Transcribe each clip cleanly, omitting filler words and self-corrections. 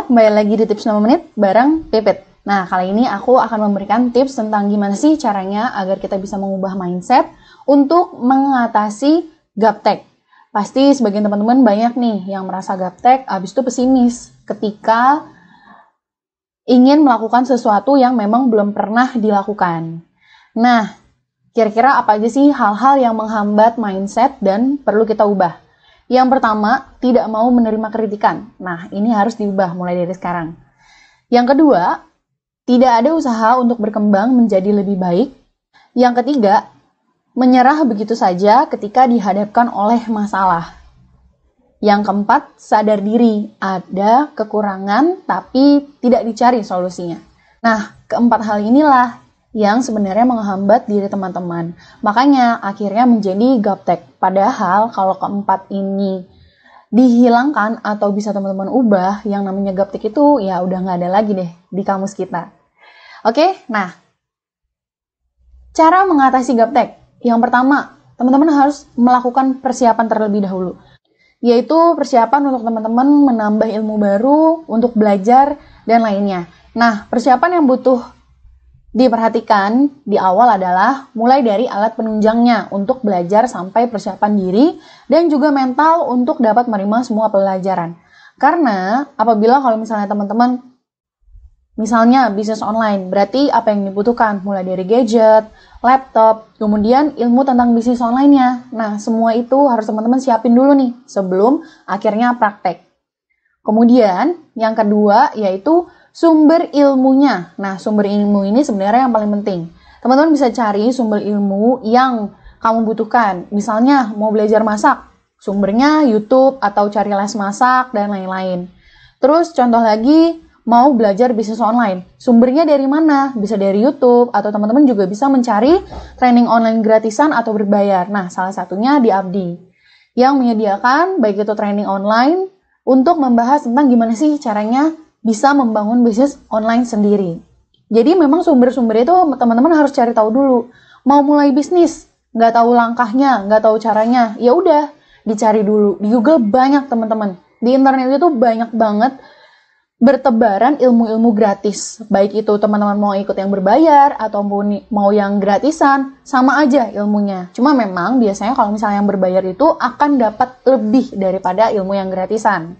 kembali lagi di tips 5 menit bareng Pipit. Nah, kali ini aku akan memberikan tips tentang gimana sih caranya agar kita bisa mengubah mindset untuk mengatasi gaptek. Pasti sebagian teman-teman banyak nih yang merasa gaptek, abis itu pesimis ketika ingin melakukan sesuatu yang memang belum pernah dilakukan. Nah, kira-kira apa aja sih hal-hal yang menghambat mindset dan perlu kita ubah? Yang pertama, tidak mau menerima kritikan. Nah, ini harus diubah mulai dari sekarang. Yang kedua, tidak ada usaha untuk berkembang menjadi lebih baik. Yang ketiga, menyerah begitu saja ketika dihadapkan oleh masalah. Yang keempat, sadar diri. Ada kekurangan tapi tidak dicari solusinya. Nah, keempat hal inilah yang sebenarnya menghambat diri teman-teman. Makanya akhirnya menjadi gaptek. Padahal kalau keempat ini dihilangkan atau bisa teman-teman ubah, yang namanya gaptek itu ya udah nggak ada lagi deh di kamus kita. Oke, nah cara mengatasi gaptek. Yang pertama, teman-teman harus melakukan persiapan terlebih dahulu. Yaitu persiapan untuk teman-teman menambah ilmu baru, untuk belajar, dan lainnya. Nah, persiapan yang butuh diperhatikan di awal adalah mulai dari alat penunjangnya untuk belajar sampai persiapan diri dan juga mental untuk dapat menerima semua pelajaran. Karena apabila kalau misalnya teman-teman misalnya bisnis online, berarti apa yang dibutuhkan? Mulai dari gadget, laptop, kemudian ilmu tentang bisnis online-nya. Nah, semua itu harus teman-teman siapin dulu nih sebelum akhirnya praktek. Kemudian yang kedua yaitu sumber ilmunya. Nah, sumber ilmu ini sebenarnya yang paling penting. Teman-teman bisa cari sumber ilmu yang kamu butuhkan. Misalnya, mau belajar masak, sumbernya YouTube atau cari les masak, dan lain-lain. Terus, contoh lagi, mau belajar bisnis online. Sumbernya dari mana? Bisa dari YouTube, atau teman-teman juga bisa mencari training online gratisan atau berbayar. Nah, salah satunya di Abdi, yang menyediakan baik itu training online untuk membahas tentang gimana sih caranya bisa membangun bisnis online sendiri. Jadi memang sumber-sumber itu teman-teman harus cari tahu dulu. Mau mulai bisnis, nggak tahu langkahnya, nggak tahu caranya, ya udah dicari dulu. Di Google banyak teman-teman. Di internet itu banyak banget bertebaran ilmu-ilmu gratis. Baik itu teman-teman mau ikut yang berbayar ataupun mau yang gratisan, sama aja ilmunya. Cuma memang biasanya kalau misalnya yang berbayar itu akan dapat lebih daripada ilmu yang gratisan.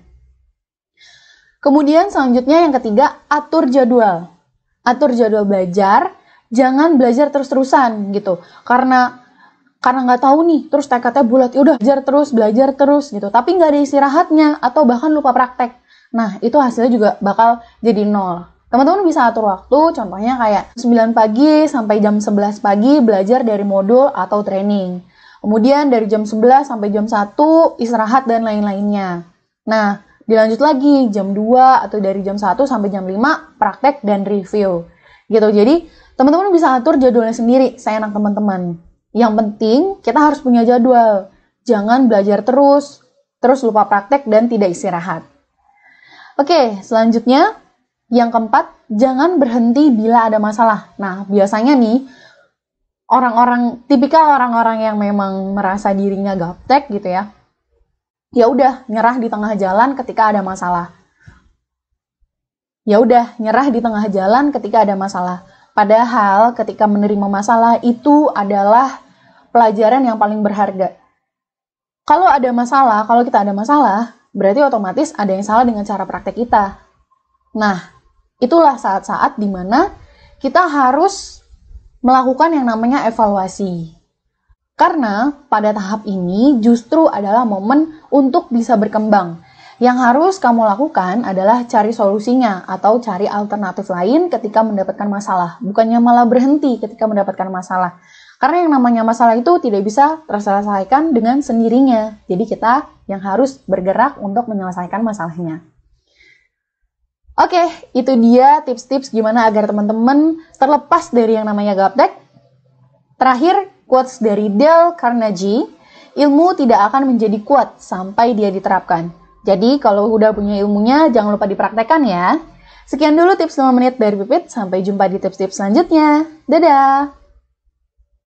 Kemudian selanjutnya yang ketiga, atur jadwal. Atur jadwal belajar, jangan belajar terus-terusan gitu. Karena nggak tahu nih, terus tekadnya bulat, ya udah belajar terus gitu. Tapi nggak ada istirahatnya atau bahkan lupa praktek. Nah, itu hasilnya juga bakal jadi nol. Teman-teman bisa atur waktu, contohnya kayak 9 pagi sampai jam 11 pagi belajar dari modul atau training. Kemudian dari jam 11 sampai jam 1 istirahat dan lain-lainnya. Nah, dilanjut lagi jam 2 atau dari jam 1 sampai jam 5 praktek dan review. Gitu. Jadi, teman-teman bisa atur jadwalnya sendiri, seenak teman-teman. Yang penting, kita harus punya jadwal. Jangan belajar terus lupa praktek dan tidak istirahat. Oke, selanjutnya yang keempat, jangan berhenti bila ada masalah. Nah, biasanya nih tipikal orang-orang yang memang merasa dirinya gaptek gitu ya. Ya udah, nyerah di tengah jalan ketika ada masalah. Padahal ketika menerima masalah itu adalah pelajaran yang paling berharga. Kalau kita ada masalah, berarti otomatis ada yang salah dengan cara praktek kita. Nah, itulah saat-saat dimana kita harus melakukan yang namanya evaluasi. Karena pada tahap ini justru adalah momen untuk bisa berkembang. Yang harus kamu lakukan adalah cari solusinya atau cari alternatif lain ketika mendapatkan masalah. Bukannya malah berhenti ketika mendapatkan masalah. Karena yang namanya masalah itu tidak bisa terselesaikan dengan sendirinya. Jadi kita yang harus bergerak untuk menyelesaikan masalahnya. Oke, itu dia tips-tips gimana agar teman-teman terlepas dari yang namanya gaptek. Terakhir, quotes dari Dale Carnegie, ilmu tidak akan menjadi kuat sampai dia diterapkan. Jadi kalau udah punya ilmunya, jangan lupa dipraktekkan ya. Sekian dulu tips 5 menit dari Pipit, sampai jumpa di tips-tips selanjutnya. Dadah!